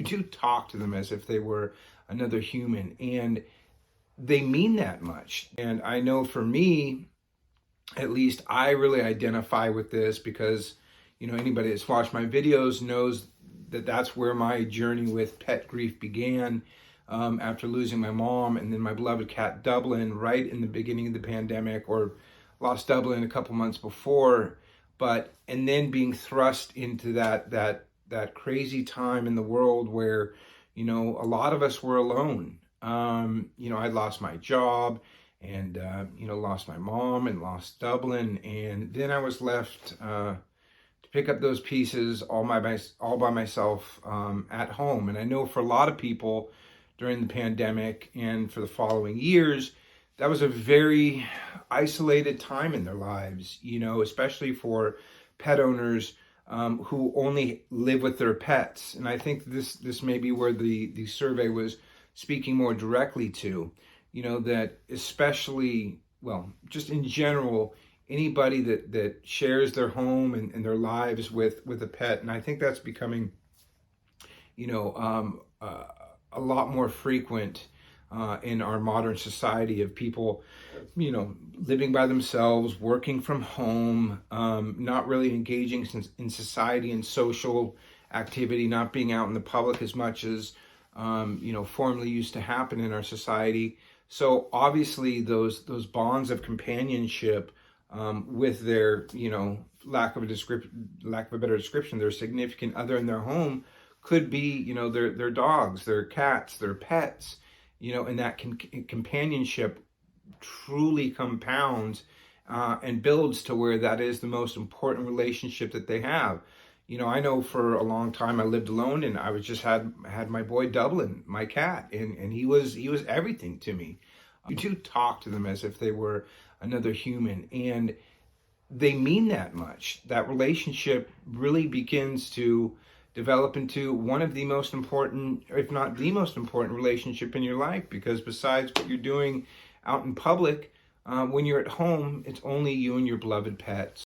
do talk to them as if they were another human, and they mean that much. And I know for me, at least, I really identify with this because, anybody that's watched my videos knows that that's where my journey with pet grief began, after losing my mom and then my beloved cat Dublin right in the beginning of the pandemic, or lost Dublin a couple months before, and then being thrust into that crazy time in the world where, a lot of us were alone. I'd lost my job and, lost my mom and lost Dublin. And then I was left to pick up those pieces all by myself at home. And I know for a lot of people during the pandemic and for the following years, that was a very isolated time in their lives, especially for pet owners who only live with their pets. And I think this may be where the survey was speaking more directly to, that especially, well, just in general, anybody that shares their home and their lives with a pet. And I think that's becoming, a lot more frequent in our modern society of people, living by themselves, working from home, not really engaging in society and social activity, not being out in the public as much as, formerly used to happen in our society. So obviously those bonds of companionship with their, lack of a better description, their significant other in their home could be, their dogs, their cats, their pets, and that companionship truly compounds and builds to where that is the most important relationship that they have. I know for a long time I lived alone, and I was just had my boy Dublin, my cat, and he was everything to me. You do talk to them as if they were another human, and they mean that much. That relationship really begins to develop into one of the most important, if not the most important relationship in your life, because besides what you're doing out in public, when you're at home, it's only you and your beloved pets.